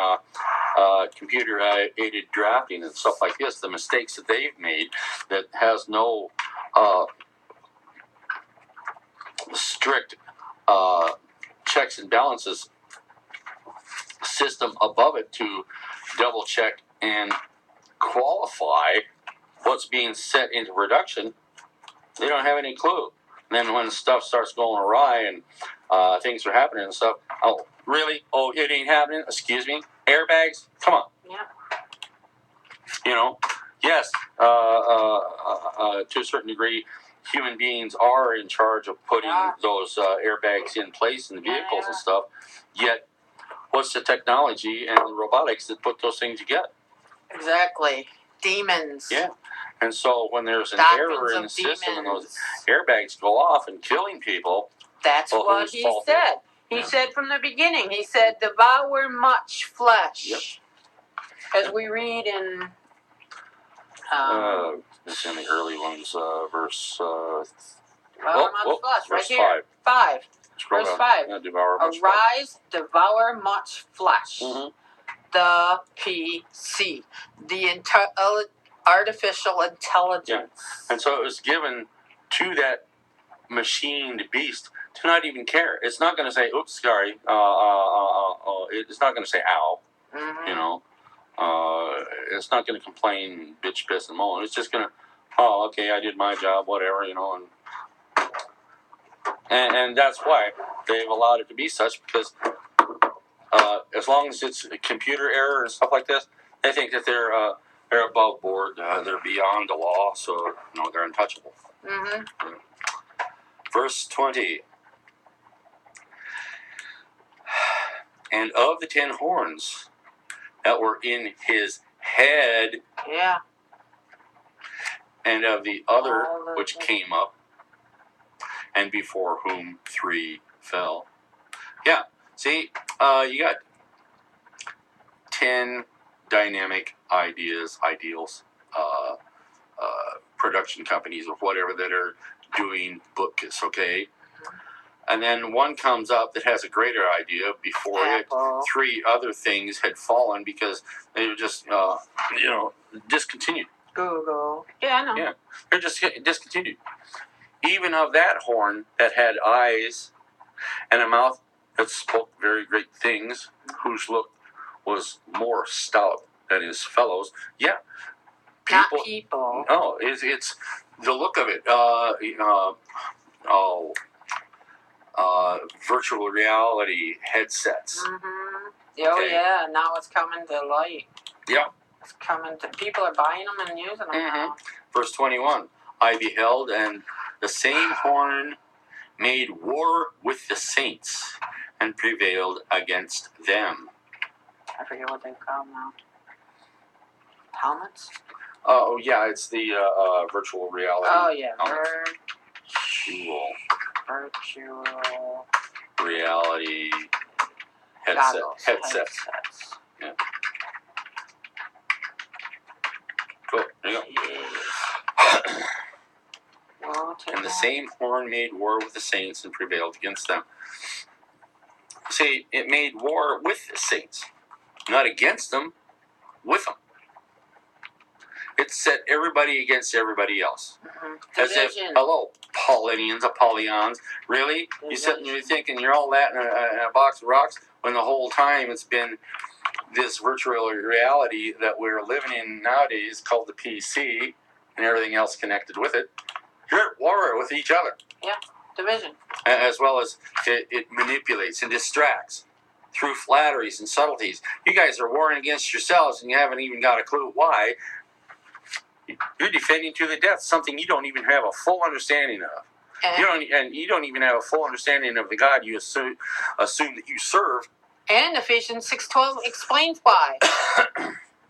A: computer aided drafting and stuff like this, the mistakes that they've made that has no strict checks and balances system above it to double check and qualify what's being set into production, they don't have any clue. And then when stuff starts going awry and things are happening and stuff, oh, really? Oh, it ain't happening? Excuse me? Airbags? Come on.
B: Yeah.
A: You know, yes, to a certain degree, human beings are in charge of putting
B: Yeah.
A: those airbags in place in the vehicles
B: Yeah.
A: and stuff. Yet, what's the technology and the robotics that put those things together?
B: Exactly. Demons.
A: Yeah. And so when there's an
B: Doctrines
A: error in
B: of
A: the system and those
B: demons.
A: airbags go off and killing people,
B: That's
A: well,
B: what
A: whose
B: he
A: fault is it?
B: said. He
A: Yeah.
B: said from the beginning, he said, devour much flesh.
A: Yep.
B: As we read in...
A: it's in the early ones, verse.
B: devour much flesh, right
A: verse
B: here.
A: 5.
B: 5.
A: Scroll
B: Verse
A: down.
B: 5.
A: Yeah, devour much flesh.
B: Arise, devour much flesh.
A: Mm-hmm.
B: The PC. The artificial intelligence.
A: And so it was given to that machined beast to not even care. It's not going to say, oops, sorry. It's not going to say, ow.
B: Mhm.
A: You know. It's not going to complain, bitch, piss, and moan. It's just going to, oh, okay, I did my job, whatever, you know. And that's why they've allowed it to be such, because as long as it's a computer error and stuff like this, they think that they're above board, they're beyond the law, so they're untouchable.
B: Mhm.
A: Verse 20. And of the 10 horns that were in his head,
B: Yeah.
A: and of the other
B: All of
A: which
B: it.
A: came up, and before whom 3 fell. Yeah, see, you got 10 dynamic ideals, production companies or whatever that are doing books, okay? And then one comes up that has a greater idea before
B: Apple.
A: it. 3 other things had fallen because they were just, discontinued.
B: Google. Yeah, I know.
A: Yeah, they're just discontinued. Even of that horn that had eyes and a mouth that spoke very great things, whose look was more stout than his fellows. Yeah,
B: Not people.
A: No, it's the look of it. Virtual reality headsets.
B: Mm-hmm. Oh,
A: Okay.
B: yeah. Now it's coming to light.
A: Yeah.
B: It's coming to... People are buying them and using them now.
A: Verse 21. I beheld, and the same horn made war with the saints, and prevailed against them.
B: I forget what they're called now. Helmets?
A: Oh, yeah, it's the virtual reality.
B: Oh, yeah.
A: Virtual reality
B: Goggles.
A: headsets. Yeah. Cool. There you go. And the same horn made war with the saints and prevailed against them. See, it made war with the saints, not against them, with them. It set everybody against everybody else.
B: Mm-hmm.
A: As if, hello, Paulinians, Apollyon, really?
B: Division.
A: You sitting there thinking you're all that in a box of rocks, when the whole time it's been this virtual reality that we're living in nowadays called the PC and everything else connected with it. You're at war with each other.
B: Yeah, division.
A: As well as it manipulates and distracts through flatteries and subtleties. You guys are warring against yourselves and you haven't even got a clue why. You're defending to the death something you don't even have a full understanding of. You don't even have a full understanding of the God you assume that you serve.
B: And Ephesians 6:12 explains why.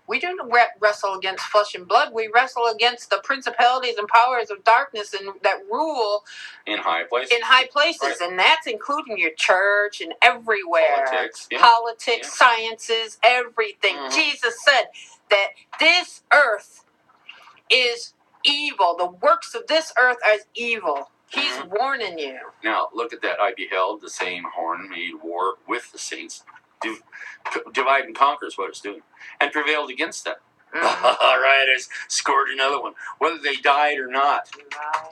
B: We don't wrestle against flesh and blood. We wrestle against the principalities and powers of darkness and that rule
A: in high places.
B: Right. And that's including your church and everywhere.
A: Politics,
B: sciences, everything. Mm-hmm. Jesus said that this earth is evil. The works of this earth are evil. He's warning you.
A: Now, look at that. I beheld the same horn made war with the saints. Divide and conquer is what it's doing. And prevailed against them. Mm-hmm. All right, I scored another one. Whether they died or not,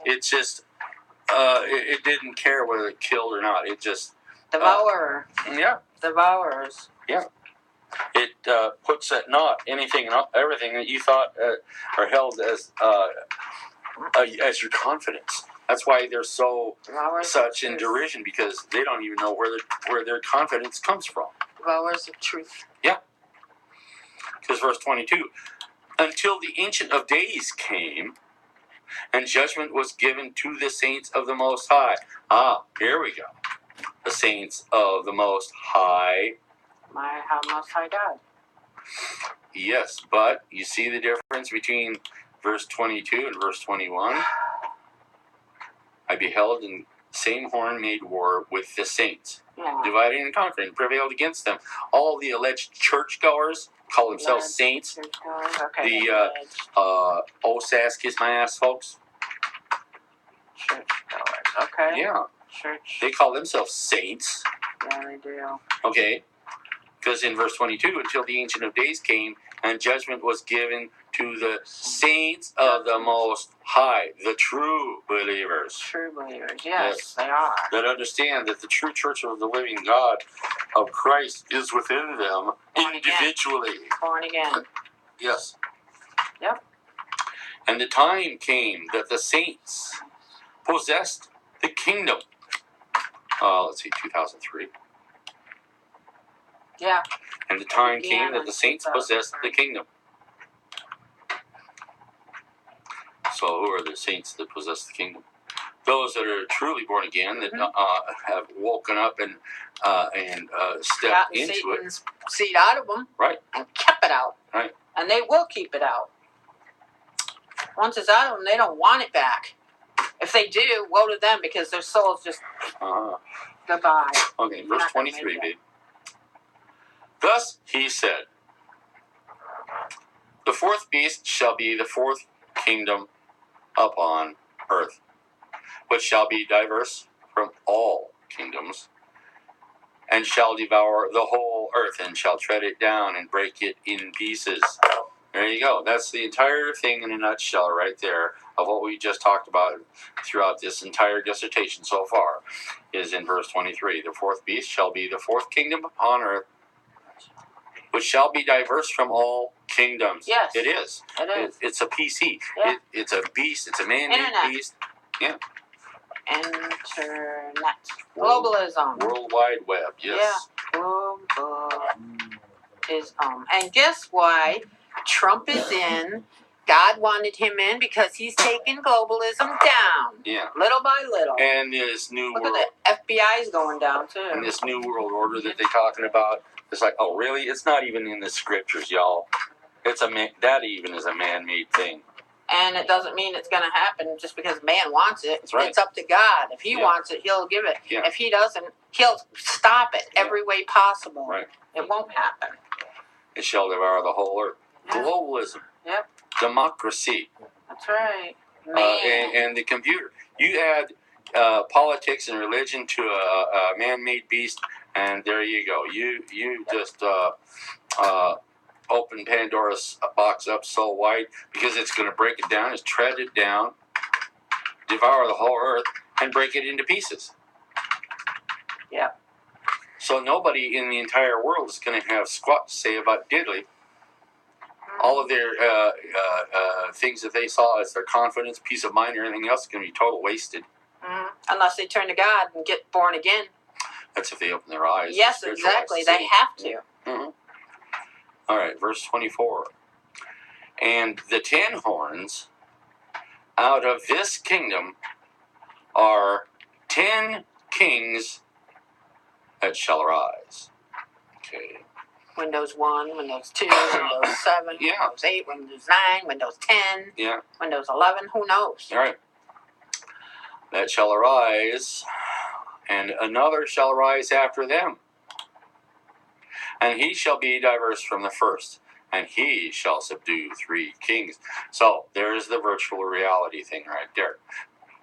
A: it's just, it didn't care whether it killed or not. It just...
B: Devourer.
A: Yeah.
B: Devourers.
A: Yeah. It puts at naught anything and everything that you thought are held as your confidence. That's why they're such in derision, because they don't even know where their confidence comes from.
B: Devourers of truth.
A: Yeah. Because verse 22, until the Ancient of Days came, and judgment was given to the saints of the Most High. Ah, here we go. The saints of the Most High.
B: How Most High God.
A: Yes, but you see the difference between verse 22 and verse 21? I beheld, and same horn made war with the saints,
B: Yeah.
A: dividing and conquering, prevailed against them. All the alleged churchgoers call themselves saints.
B: Okay.
A: The OSAS kiss my ass folks.
B: Churchgoers. Okay.
A: Yeah,
B: Church.
A: they call themselves saints.
B: Yeah, they do.
A: Okay, because in verse 22, until the Ancient of Days came, and judgment was given to the saints of the Most High, the true believers.
B: True believers.
A: Yes.
B: Yes, they are.
A: That understand that the true church of the living God of Christ is within them
B: Born again.
A: individually.
B: Born again.
A: Yes.
B: Yep.
A: And the time came that the saints possessed the kingdom. Let's see, 2003.
B: Yeah.
A: And the time
B: Yeah,
A: came that the saints possessed the kingdom. So who are the saints that possess the kingdom? Those that are truly born again, that have woken up and stepped
B: Gotten
A: into it.
B: Satan's seed out of them.
A: Right.
B: And kept it out.
A: Right.
B: And they will keep it out. Once it's out of them, they don't want it back. If they do, woe to them, because their soul's just goodbye.
A: Okay,
B: You're
A: verse
B: not gonna
A: 23,
B: make
A: babe. Thus he said, the fourth beast shall be the fourth kingdom upon earth, which shall be diverse from all kingdoms, and shall devour the whole earth, and shall tread it down and break it in pieces. There you go. That's the entire thing in a nutshell right there of what we just talked about throughout this entire dissertation so far, is in verse 23. The fourth beast shall be the fourth kingdom upon earth, which shall be diverse from all kingdoms.
B: Yes.
A: It is.
B: It is.
A: It's a PC.
B: Yeah.
A: It's a beast. It's a man-made
B: Internet.
A: beast. Yeah.
B: Internet. Globalism.
A: World Wide Web. Yes.
B: Globalism. And guess why Trump is in? God wanted him in because he's taking globalism down.
A: Yeah.
B: Little by little.
A: And this new
B: Look
A: world.
B: at the FBI's going down too.
A: And this new world order that they're talking about. It's like, oh, really? It's not even in the scriptures, y'all. It's that even is a man-made thing.
B: And it doesn't mean it's going to happen just because man wants it.
A: That's right.
B: It's up to God. If he wants it, he'll give it.
A: Yeah.
B: If he doesn't, he'll stop it every way possible.
A: Right.
B: It won't happen.
A: It shall devour the whole earth.
B: Yeah.
A: Globalism.
B: Yep.
A: Democracy.
B: That's right. Man.
A: And the computer. You add politics and religion to a man-made beast, and there you go. You just open Pandora's box up so wide, because it's going to break it down, is tread it down, devour the whole earth, and break it into pieces.
B: Yeah.
A: So nobody in the entire world is going to have squat to say about diddly. All of their things that they saw as their confidence, peace of mind, or anything else is going to be total wasted.
B: Unless they turn to God and get born again.
A: That's if they open their eyes.
B: Yes, exactly. They have to.
A: Mm-hmm. All right, verse 24. And the 10 horns out of this kingdom are 10 kings that shall arise. Okay.
B: Windows 1, Windows 2, Windows 7,
A: Yeah.
B: Windows 8, Windows 9, Windows 10,
A: Yeah.
B: Windows 11, who knows?
A: All right. That shall arise, and another shall arise after them. And he shall be diverse from the first, and he shall subdue 3 kings. So there is the virtual reality thing right there.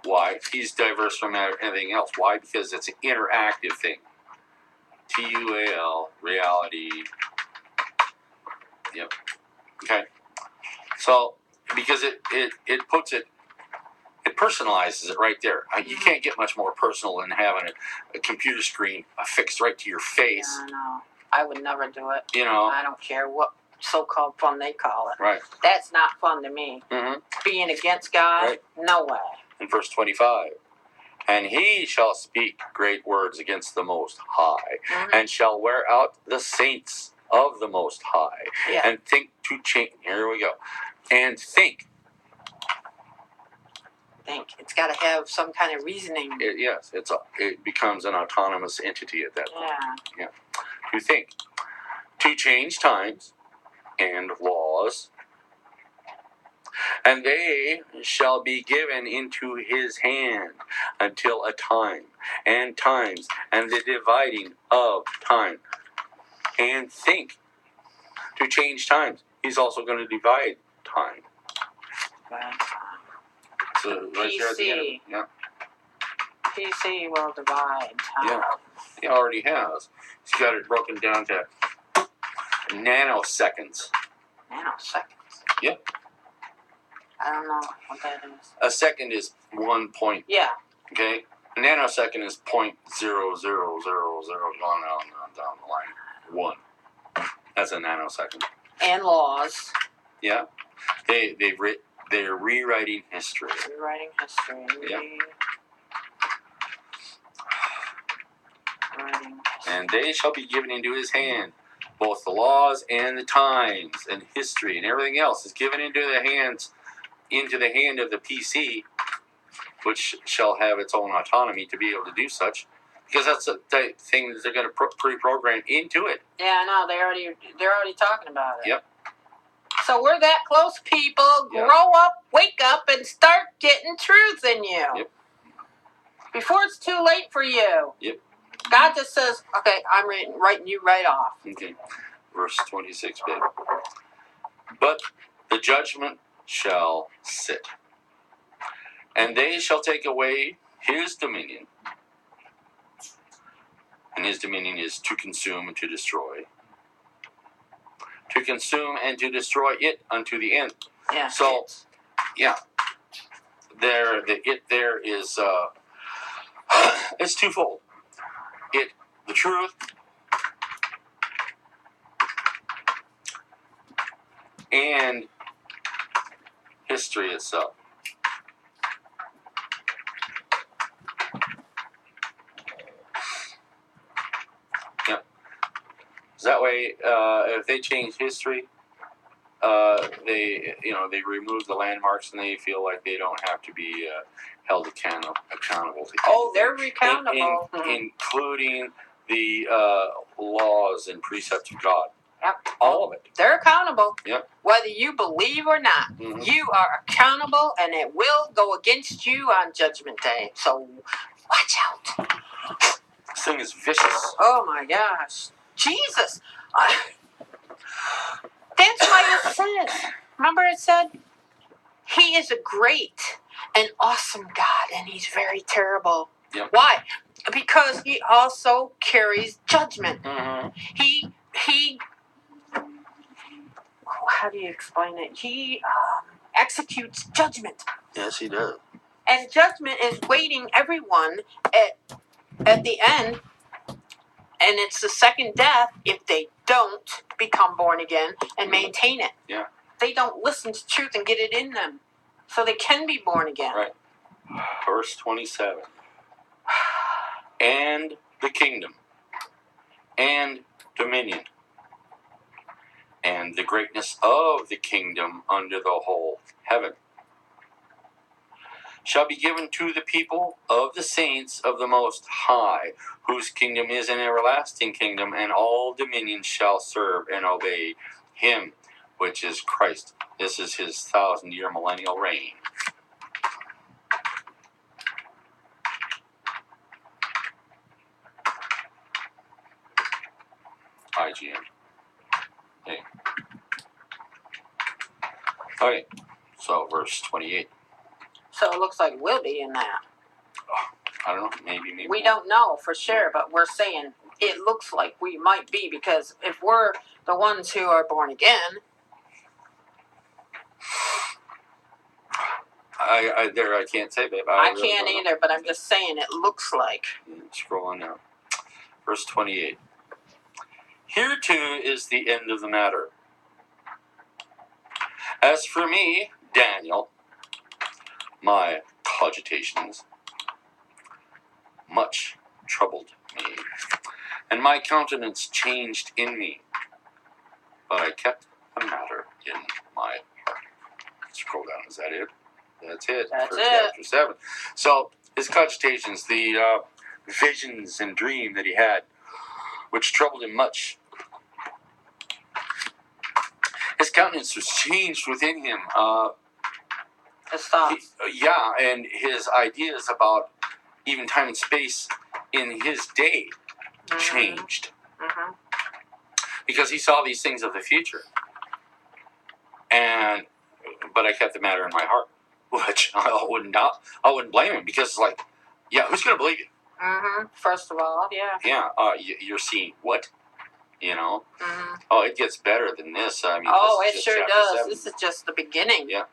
A: Why? He's diverse from everything else. Why? Because it's an interactive thing. TUAL, reality. Yep. Okay. So, because it puts it, it personalizes it right there. You can't get much more personal than having a computer screen affixed right to your face.
B: Yeah, no. I would never do it.
A: You know.
B: I don't care what so-called fun they call it.
A: Right.
B: That's not fun to me.
A: Mm-hmm.
B: Being against God,
A: Right.
B: no way.
A: In verse 25, and he shall speak great words against the Most High, and shall wear out the saints of the Most High,
B: Yeah.
A: and think to change. Here we go. And think
B: think. It's got to have some kind of reasoning.
A: It becomes an autonomous entity at that point.
B: Yeah.
A: To think, to change times and laws, and they shall be given into his hand until a time and times and the dividing of time. And think, to change times. He's also going to divide time. So right there at the end of it. Yeah.
B: PC will divide time.
A: Yeah. He already has. He's got it broken down to nanoseconds.
B: Nanoseconds?
A: Yep.
B: I don't know what that is.
A: A second is 1 point.
B: Yeah.
A: Okay? A nanosecond is 0.0000 going down the line. 1. That's a nanosecond.
B: And laws.
A: Yeah. They're rewriting history.
B: Rewriting history.
A: Yeah.
B: Rewriting.
A: And they shall be given into his hand. Both the laws and the times and history and everything else is given into the hand of the PC, which shall have its own autonomy to be able to do such, because that's the thing that they're going to pre-program into it.
B: Yeah, I know. They're already talking about it.
A: Yep.
B: So we're that close, people.
A: Yep.
B: Grow up, wake up, and start getting truth in you.
A: Yep.
B: Before it's too late for you.
A: Yep.
B: God just says, okay, I'm writing you right off.
A: Okay. Verse 26, babe. But the judgment shall sit, and they shall take away his dominion. And his dominion is to consume and to destroy. To consume and to destroy it unto the end.
B: Yeah.
A: So, yeah. There is, it's twofold. The truth, and history itself. Yeah. So that way, if they change history, they remove the landmarks, and they feel like they don't have to be held accountable to.
B: Oh, they're accountable.
A: Including the laws and precepts of God.
B: Yep.
A: All of it.
B: They're accountable.
A: Yep.
B: Whether you believe or not, you are accountable, and it will go against you on Judgment Day. So watch out.
A: This thing is vicious.
B: Oh my gosh. Jesus. That's why it says. Remember it said, he is a great and awesome God, and he's very terrible.
A: Yep.
B: Why? Because he also carries judgment.
A: Mm-hmm.
B: He how do you explain it? He executes judgment.
A: Yes, he does.
B: And judgment is waiting everyone at the end, and it's the second death if they don't become born again and maintain it.
A: Yeah.
B: They don't listen to truth and get it in them, so they can be born again.
A: Right. Verse 27. And the kingdom, and dominion, and the greatness of the kingdom under the whole heaven shall be given to the people of the saints of the Most High, whose kingdom is an everlasting kingdom, and all dominions shall serve and obey him, which is Christ. This is his 1,000-year millennial reign. IGN. Okay. Okay. So verse 28.
B: So it looks like we'll be in that.
A: I don't know. Maybe.
B: We don't know for sure, but we're saying it looks like we might be, because if we're the ones who are born again.
A: I can't say, babe.
B: I can't either, but I'm just saying it looks like.
A: Scroll on now. Verse 28. Here too is the end of the matter. As for me, Daniel, my cogitations much troubled me, and my countenance changed in me, but I kept the matter in my heart. Scroll down, is that it? That's it.
B: That's
A: for
B: it.
A: chapter 7. So his cogitations, the visions and dream that he had, which troubled him much. His countenance was changed within him.
B: His thoughts.
A: And his ideas about even time and space in his day changed.
B: Mm-hmm.
A: Because he saw these things of the future. But I kept the matter in my heart, which I wouldn't blame him, because it's like, yeah, who's going to believe you?
B: Mm-hmm. First of all, yeah.
A: Yeah, you're seeing what? You know?
B: Mm-hmm.
A: Oh, it gets better than this. I mean,
B: Oh,
A: this
B: it
A: is
B: sure
A: chapter
B: does.
A: 7.
B: This is just the beginning.
A: Yeah.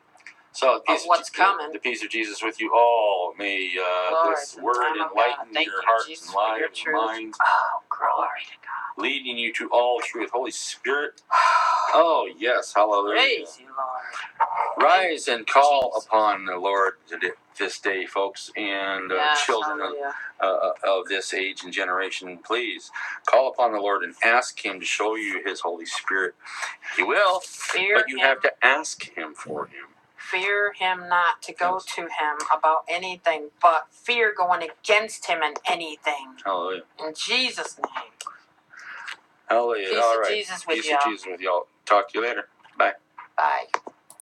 A: So the peace
B: what's coming.
A: The peace of Jesus with you all. May
B: Lord,
A: this
B: in
A: word
B: time of
A: enlighten
B: God. Thank
A: your
B: you,
A: hearts
B: Jesus,
A: and
B: for your
A: lives and
B: truth.
A: minds,
B: Oh, glory to God.
A: leading you to all truth. Holy Spirit. Oh, yes. Hallelujah.
B: Praise you, Lord.
A: Rise and call
B: Jesus.
A: upon the Lord this day, folks, and
B: Yes,
A: children
B: hallelujah.
A: of this age and generation. Please call upon the Lord and ask Him to show you His Holy Spirit. He will,
B: Fear
A: but you
B: him.
A: have to ask Him for Him.
B: Fear him not, to go to him about anything, but fear going against him in anything.
A: Hallelujah.
B: In Jesus' name.
A: Hallelujah.
B: Peace
A: All
B: of
A: right.
B: Jesus with
A: Peace
B: y'all.
A: of Jesus with y'all. Talk to you later. Bye.
B: Bye.